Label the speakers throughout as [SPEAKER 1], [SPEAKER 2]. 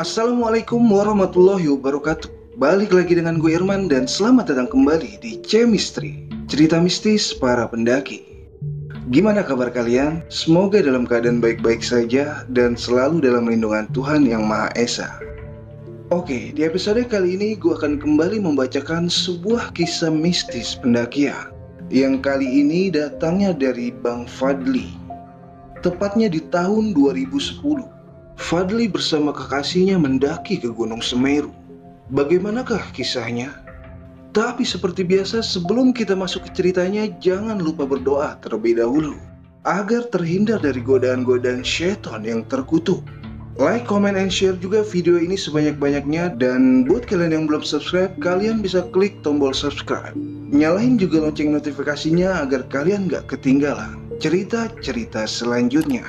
[SPEAKER 1] Assalamualaikum warahmatullahi wabarakatuh. Balik lagi dengan gue Irman dan selamat datang kembali di Chemistry, cerita mistis para pendaki. Gimana kabar kalian? Semoga dalam keadaan baik-baik saja dan selalu dalam lindungan Tuhan Yang Maha Esa. Oke, di episode kali ini gue akan kembali membacakan sebuah kisah mistis pendakian yang kali ini datangnya dari Bang Fadli. Tepatnya di tahun 2010, Fadli bersama kekasihnya mendaki ke Gunung Semeru. Bagaimanakah kisahnya? Tapi seperti biasa, sebelum kita masuk ke ceritanya, jangan lupa berdoa terlebih dahulu agar terhindar dari godaan-godaan syaitan yang terkutuk. Like, comment, and share juga video ini sebanyak-banyaknya. Dan buat kalian yang belum subscribe, kalian bisa klik tombol subscribe. Nyalain juga lonceng notifikasinya agar kalian gak ketinggalan cerita-cerita selanjutnya.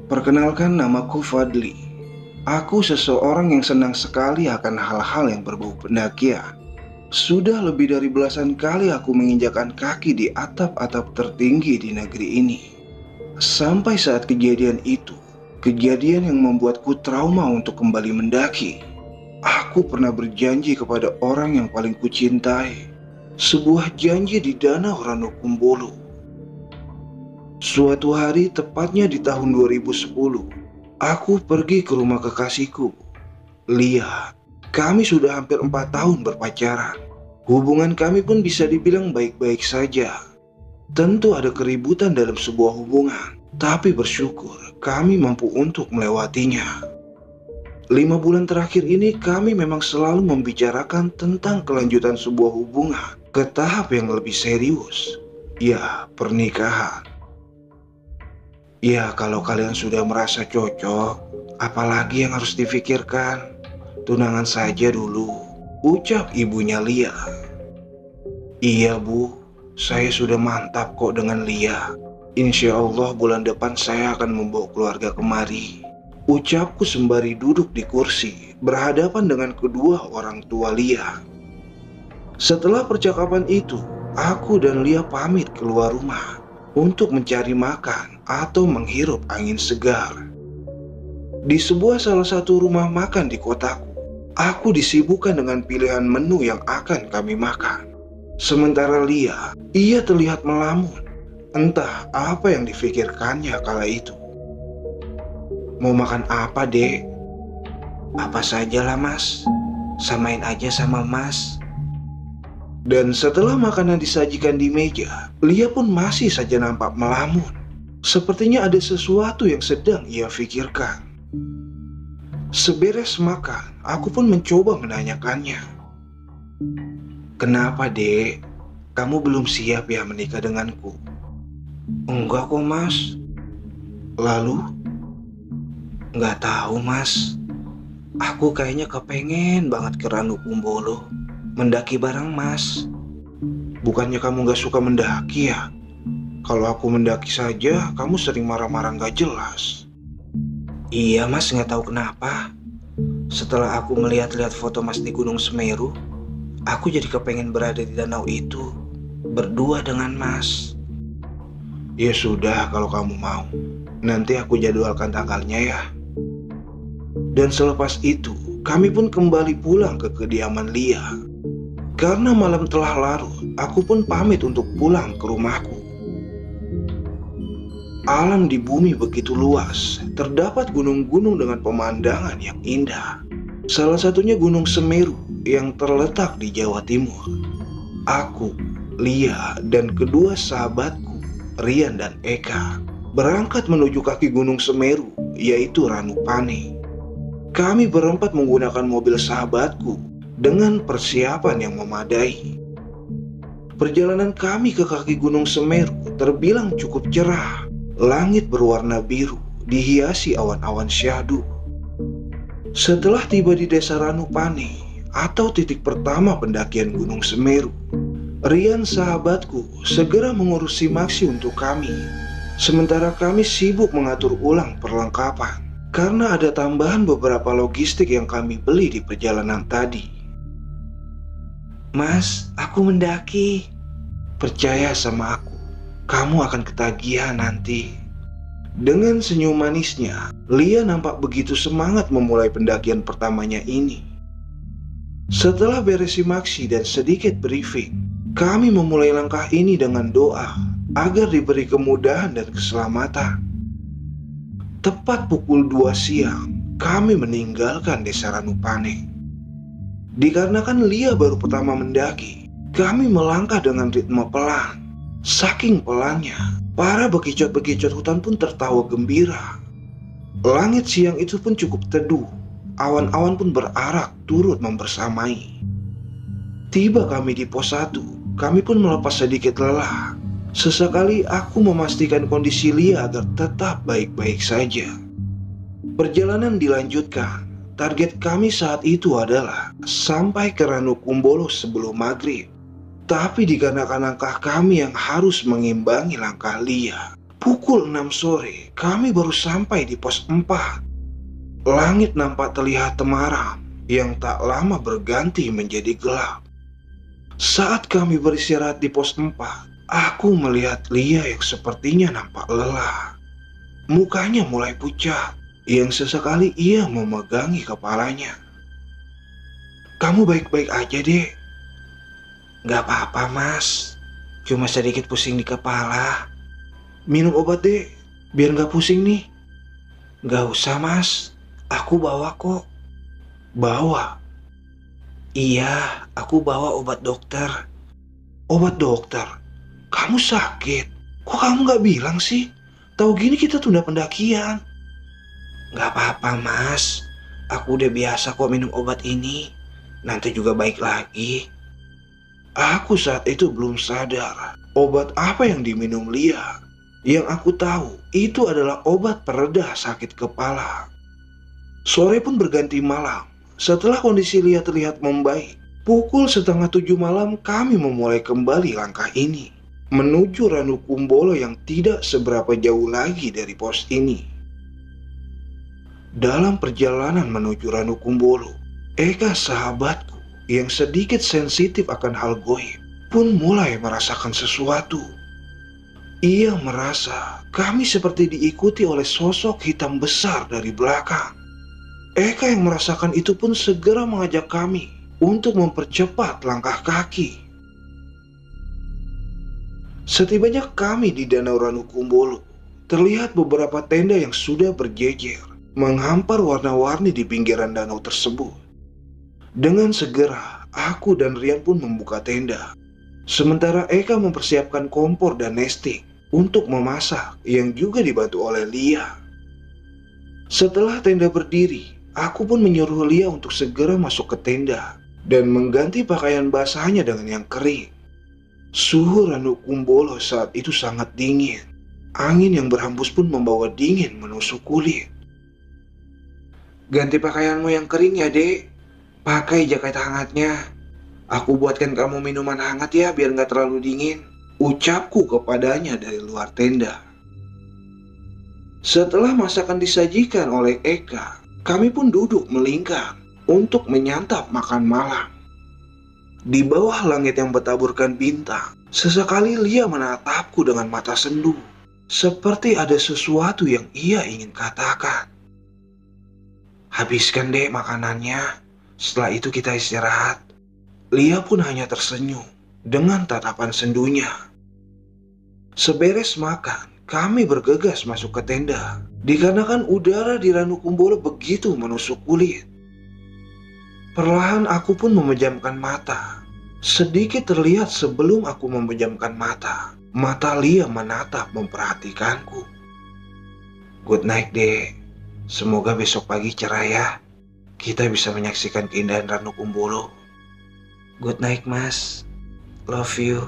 [SPEAKER 1] Perkenalkan, namaku Fadli. Aku seseorang yang senang sekali akan hal-hal yang berbau pendakian. Sudah lebih dari belasan kali aku menginjakkan kaki di atap-atap tertinggi di negeri ini. Sampai saat kejadian itu, kejadian yang membuatku trauma untuk kembali mendaki. Aku pernah berjanji kepada orang yang paling kucintai, sebuah janji di Danau Ranukumbolo. Suatu hari, tepatnya di tahun 2010, aku pergi ke rumah kekasihku. Lihat, kami sudah hampir 4 tahun berpacaran. Hubungan kami pun bisa dibilang baik-baik saja. Tentu ada keributan dalam sebuah hubungan, tapi bersyukur kami mampu untuk melewatinya. 5 bulan terakhir ini kami memang selalu membicarakan tentang kelanjutan sebuah hubungan ke tahap yang lebih serius, ya, pernikahan. Ya, kalau kalian sudah merasa cocok, apalagi yang harus difikirkan? Tunangan saja dulu, ucap ibunya Lia. Iya bu, saya sudah mantap kok dengan Lia. Insya Allah bulan depan saya akan membawa keluarga kemari, ucapku sembari duduk di kursi berhadapan dengan kedua orang tua Lia. Setelah percakapan itu, aku dan Lia pamit keluar rumah untuk mencari makan atau menghirup angin segar. Di salah satu rumah makan di kotaku, aku disibukkan dengan pilihan menu yang akan kami makan. Sementara Lia, ia terlihat melamun. Entah apa yang difikirkannya kala itu. Mau makan apa, Dek? Apa sajalah, Mas. Samain aja sama Mas. Dan setelah makanan disajikan di meja, Lia pun masih saja nampak melamun. Sepertinya ada sesuatu yang sedang ia pikirkan. Seberes makan, aku pun mencoba menanyakannya. Kenapa, Dek? Kamu belum siap ya menikah denganku? Enggak kok, Mas. Lalu? Nggak tahu, Mas. Aku kayaknya kepengen banget ke Ranukumbolo, mendaki bareng Mas. Bukannya kamu nggak suka mendaki ya? Kalau aku mendaki saja, kamu sering marah-marah nggak jelas. Iya, Mas, nggak tahu kenapa. Setelah aku melihat-lihat foto Mas di Gunung Semeru, aku jadi kepengen berada di danau itu, berdua dengan Mas. Ya sudah, kalau kamu mau. Nanti aku jadwalkan tanggalnya ya. Dan selepas itu, kami pun kembali pulang ke kediaman Lia. Karena malam telah larut, aku pun pamit untuk pulang ke rumahku. Alam di bumi begitu luas, terdapat gunung-gunung dengan pemandangan yang indah. Salah satunya Gunung Semeru yang terletak di Jawa Timur. Aku, Lia, dan kedua sahabatku, Rian dan Eka, berangkat menuju kaki Gunung Semeru, yaitu Ranupane. Kami berempat menggunakan mobil sahabatku dengan persiapan yang memadai. Perjalanan kami ke kaki Gunung Semeru terbilang cukup cerah. Langit berwarna biru, dihiasi awan-awan syahdu. Setelah tiba di desa Ranupane, atau titik pertama pendakian Gunung Semeru, Rian sahabatku segera mengurus simaksi untuk kami. Sementara kami sibuk mengatur ulang perlengkapan, karena ada tambahan beberapa logistik yang kami beli di perjalanan tadi. Mas, aku mendaki. Percaya sama aku, kamu akan ketagihan nanti. Dengan senyum manisnya, Lia nampak begitu semangat memulai pendakian pertamanya ini. Setelah beres simaksi dan sedikit briefing, kami memulai langkah ini dengan doa agar diberi kemudahan dan keselamatan. Tepat pukul 2 siang, kami meninggalkan desa Ranupane. Dikarenakan Lia baru pertama mendaki, kami melangkah dengan ritme pelan. Saking pelannya, para bekicot-bekicot hutan pun tertawa gembira. Langit siang itu pun cukup teduh. Awan-awan pun berarak turut membersamai. Tiba kami di pos 1, kami pun melepas sedikit lelah. Sesekali aku memastikan kondisi Lia agar tetap baik-baik saja. Perjalanan dilanjutkan. Target kami saat itu adalah sampai ke Ranukumbolo sebelum maghrib. Tapi dikarenakan langkah kami yang harus mengimbangi langkah Lia, pukul 6 sore kami baru sampai di pos 4. Langit nampak terlihat temaram yang tak lama berganti menjadi gelap. Saat kami beristirahat di pos 4, aku melihat Lia yang sepertinya nampak lelah. Mukanya mulai pucat, yang sesekali ia memegangi kepalanya. "Kamu baik-baik aja, Dek?" "Gak apa-apa, Mas. Cuma sedikit pusing di kepala." "Minum obat, Dek, biar gak pusing nih." "Gak usah, Mas. Aku bawa kok." "Bawa?" "Iya, aku bawa obat dokter." "Obat dokter? Kamu sakit? Kok kamu gak bilang sih? Tahu gini kita tunda pendakian." "Gak apa-apa, Mas. Aku udah biasa kok minum obat ini. Nanti juga baik lagi." Aku saat itu belum sadar obat apa yang diminum Lia. Yang aku tahu itu adalah obat pereda sakit kepala. Sore pun berganti malam. Setelah kondisi Lia terlihat membaik, pukul 6:30 malam kami memulai kembali langkah ini menuju Ranukumbolo yang tidak seberapa jauh lagi dari pos ini. Dalam perjalanan menuju Ranukumbolo, Eka sahabatku yang sedikit sensitif akan hal goib pun mulai merasakan sesuatu. Ia merasa kami seperti diikuti oleh sosok hitam besar dari belakang. Eka yang merasakan itu pun segera mengajak kami untuk mempercepat langkah kaki. Setibanya kami di Danau Ranukumbolo, terlihat beberapa tenda yang sudah berjejer menghampar warna-warni di pinggiran danau tersebut. Dengan segera, aku dan Rian pun membuka tenda. Sementara Eka mempersiapkan kompor dan nesting untuk memasak yang juga dibantu oleh Lia. Setelah tenda berdiri, aku pun menyuruh Lia untuk segera masuk ke tenda dan mengganti pakaian basahnya dengan yang kering. Suhu Ranukumbolo saat itu sangat dingin. Angin yang berhembus pun membawa dingin menusuk kulit. "Ganti pakaianmu yang kering ya, Dek. Pakai jaket hangatnya. Aku buatkan kamu minuman hangat ya biar gak terlalu dingin," ucapku kepadanya dari luar tenda. Setelah masakan disajikan oleh Eka, kami pun duduk melingkar untuk menyantap makan malam. Di bawah langit yang bertaburkan bintang, sesekali Lia menatapku dengan mata sendu, seperti ada sesuatu yang ia ingin katakan. "Habiskan deh makanannya, setelah itu kita istirahat." Lia pun hanya tersenyum dengan tatapan sendunya. Seberes makan, kami bergegas masuk ke tenda, dikarenakan udara di Ranukumbolo begitu menusuk kulit. Perlahan aku pun memejamkan mata. Sedikit terlihat sebelum aku memejamkan mata, mata Lia menatap memperhatikanku. "Good night, Dek. Semoga besok pagi cerah ya. Kita bisa menyaksikan keindahan Ranukumbolo." "Good night, Mas. Love you."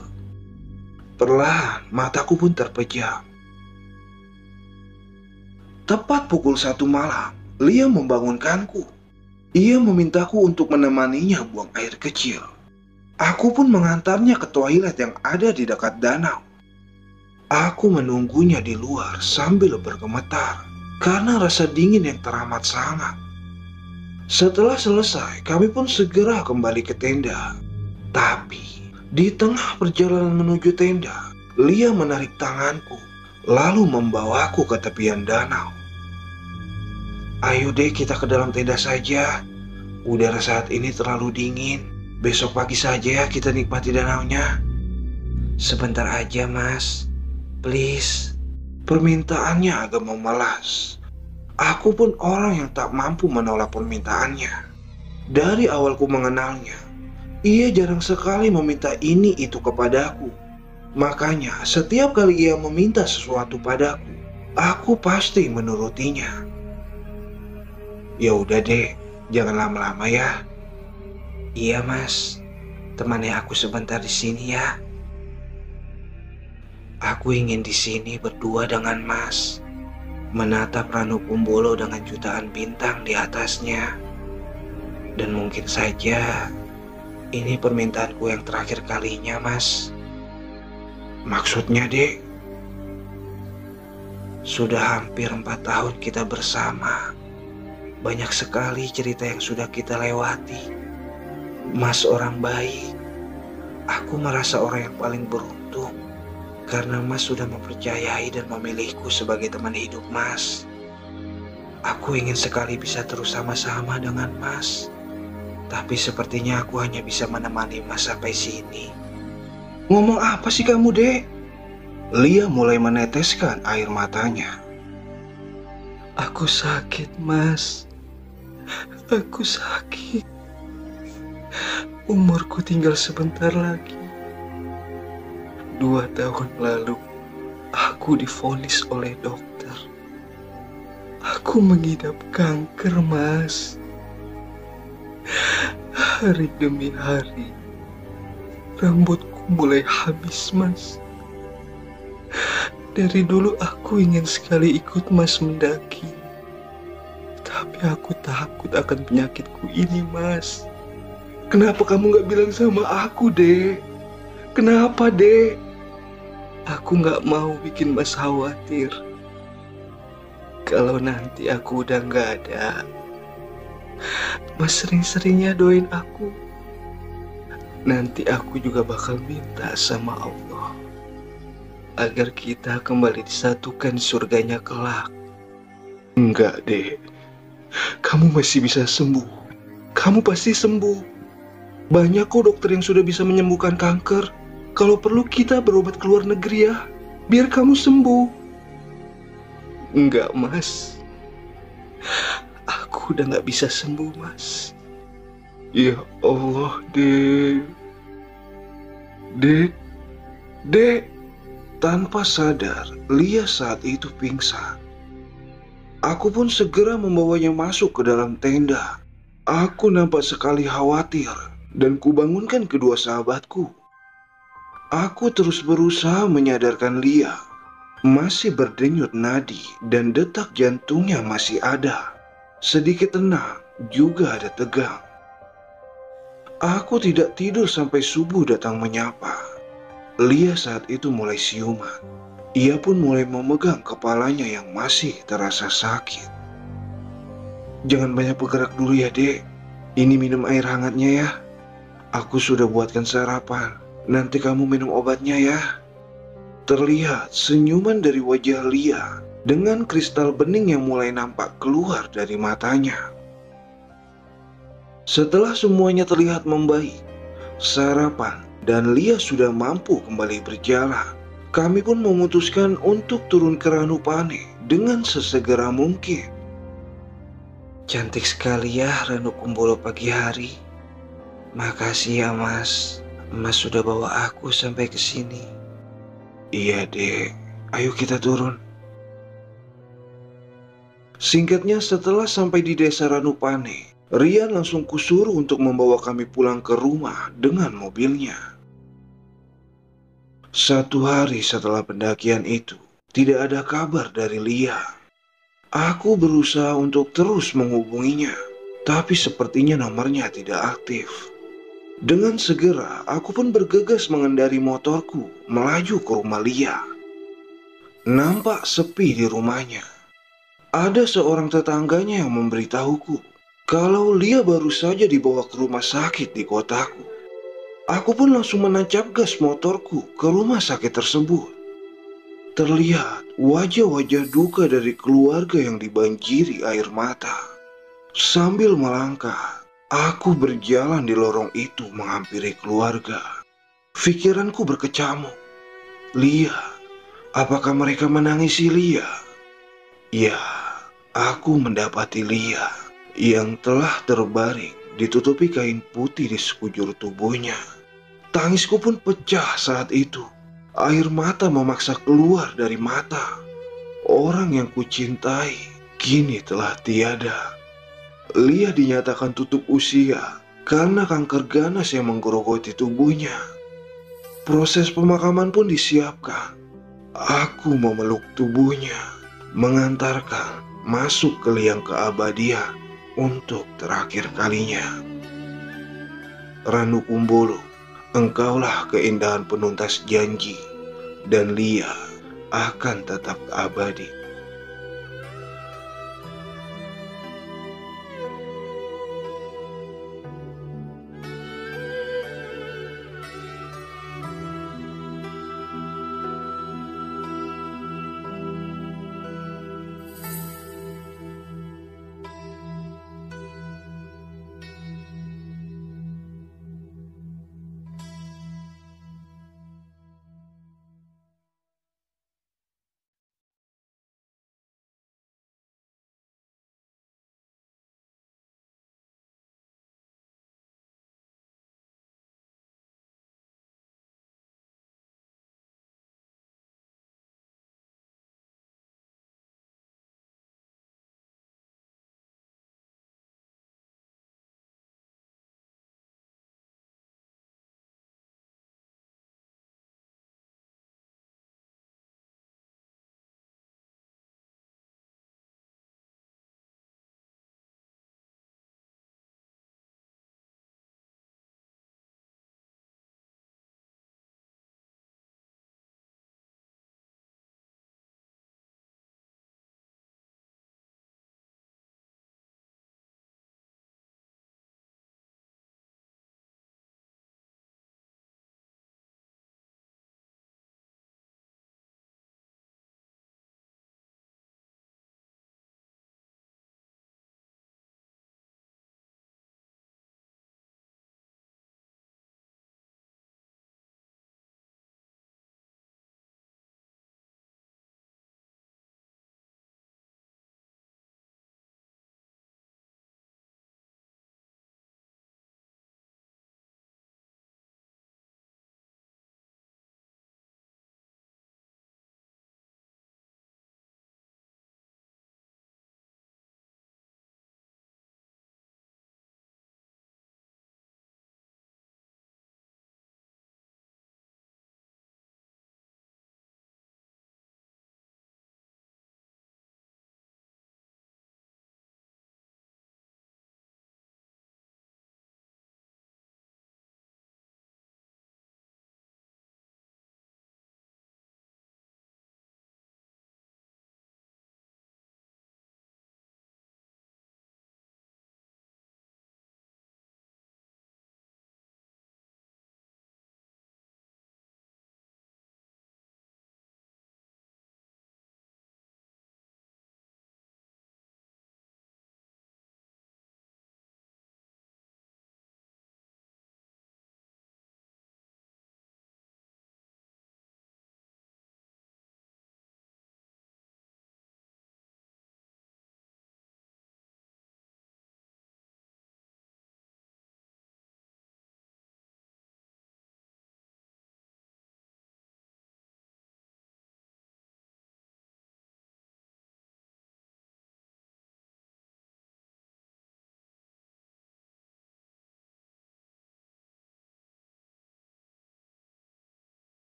[SPEAKER 1] Perlahan mataku pun terpejam. Tepat pukul 1 malam, Lia membangunkanku. Ia memintaku untuk menemaninya buang air kecil. Aku pun mengantarnya ke toilet yang ada di dekat danau. Aku menunggunya di luar sambil bergemetar karena rasa dingin yang teramat sangat. Setelah selesai, kami pun segera kembali ke tenda. Tapi di tengah perjalanan menuju tenda, Lia menarik tanganku lalu membawaku ke tepian danau. "Ayo deh kita ke dalam tenda saja. Udara saat ini terlalu dingin. Besok pagi saja ya kita nikmati danaunya."
[SPEAKER 2] Sebentar aja mas, please.
[SPEAKER 1] Permintaannya agak memelas. Aku pun orang yang tak mampu menolak permintaannya. Dari awalku mengenalnya, ia jarang sekali meminta ini itu kepadaku. Makanya setiap kali ia meminta sesuatu padaku, aku pasti menurutinya. "Ya udah deh, jangan lama-lama ya."
[SPEAKER 2] Iya mas, temani aku sebentar di sini ya. Aku ingin di sini berdua dengan mas, menatap Ranu Kumbolo dengan jutaan bintang di atasnya. Dan mungkin saja ini permintaanku yang terakhir kalinya mas.
[SPEAKER 1] "Maksudnya dek?"
[SPEAKER 2] Sudah hampir 4 tahun kita bersama. Banyak sekali cerita yang sudah kita lewati. Mas orang baik. Aku merasa orang yang paling beruntung karena mas sudah mempercayai dan memilihku sebagai teman hidup mas. Aku ingin sekali bisa terus sama-sama dengan mas. Tapi sepertinya aku hanya bisa menemani mas sampai sini.
[SPEAKER 1] "Ngomong apa sih kamu, dek?" Lia mulai meneteskan air matanya.
[SPEAKER 2] Aku sakit mas. Aku sakit. Umurku tinggal sebentar lagi. 2 tahun lalu aku divonis oleh dokter. Aku mengidap kanker mas. Hari demi hari rambutku mulai habis mas. Dari dulu aku ingin sekali ikut mas mendaki. Tapi aku takut akan penyakitku ini mas.
[SPEAKER 1] "Kenapa kamu gak bilang sama aku, dek? Kenapa, dek?"
[SPEAKER 2] Aku gak mau bikin mas khawatir. Kalau nanti aku udah gak ada, mas sering-seringnya doain aku. Nanti aku juga bakal minta sama Allah agar kita kembali disatukan di surganya kelak.
[SPEAKER 1] "Enggak, dek. Kamu masih bisa sembuh. Kamu pasti sembuh. Banyak kok dokter yang sudah bisa menyembuhkan kanker. Kalau perlu kita berobat ke luar negeri ya, biar kamu sembuh."
[SPEAKER 2] Enggak mas, aku udah gak bisa sembuh mas.
[SPEAKER 1] Ya Allah, dek. Dek. Dek. Tanpa sadar, Lia saat itu pingsan. Aku pun segera membawanya masuk ke dalam tenda. Aku nampak sekali khawatir dan kubangunkan kedua sahabatku. Aku terus berusaha menyadarkan Lia. Masih berdenyut nadi dan detak jantungnya masih ada. Sedikit tenang, juga ada tegang. Aku tidak tidur sampai subuh datang menyapa. Lia saat itu mulai siuman. Ia pun mulai memegang kepalanya yang masih terasa sakit. "Jangan banyak bergerak dulu ya, dek. Ini minum air hangatnya ya. Aku sudah buatkan sarapan. Nanti kamu minum obatnya ya." Terlihat senyuman dari wajah Lia dengan kristal bening yang mulai nampak keluar dari matanya. Setelah semuanya terlihat membaik, sarapan dan Lia sudah mampu kembali berjalan, kami pun memutuskan untuk turun ke Ranupane dengan sesegera mungkin.
[SPEAKER 2] Cantik sekali ya Ranu Kumbolo pagi hari. Makasih ya mas. Mas sudah bawa aku sampai ke sini.
[SPEAKER 1] "Iya dek, ayo kita turun." Singkatnya setelah sampai di desa Ranupane, Rian langsung kusuruh untuk membawa kami pulang ke rumah dengan mobilnya. 1 hari setelah pendakian itu, tidak ada kabar dari Lia. Aku berusaha untuk terus menghubunginya, tapi sepertinya nomornya tidak aktif. Dengan segera, aku pun bergegas mengendari motorku melaju ke rumah Lia. Nampak sepi di rumahnya. Ada seorang tetangganya yang memberitahuku kalau Lia baru saja dibawa ke rumah sakit di kotaku. Aku pun langsung menancap gas motorku ke rumah sakit tersebut. terlihat wajah-wajah duka dari keluarga yang dibanjiri air mata. Sambil melangkah, aku berjalan di lorong itu menghampiri keluarga. Pikiranku berkecamuk. Lia, apakah mereka menangisi Lia? Ya, aku mendapati Lia yang telah terbaring ditutupi kain putih di sekujur tubuhnya. Tangisku pun pecah saat itu. Air mata memaksa keluar dari mata. Orang yang kucintai kini telah tiada. Lia dinyatakan tutup usia karena kanker ganas yang menggerogoti tubuhnya. Proses pemakaman pun disiapkan. Aku memeluk tubuhnya, mengantarkan masuk ke liang keabadian untuk terakhir kalinya. Ranu Kumbolo, engkaulah keindahan penuntas janji, dan Lia akan tetap abadi.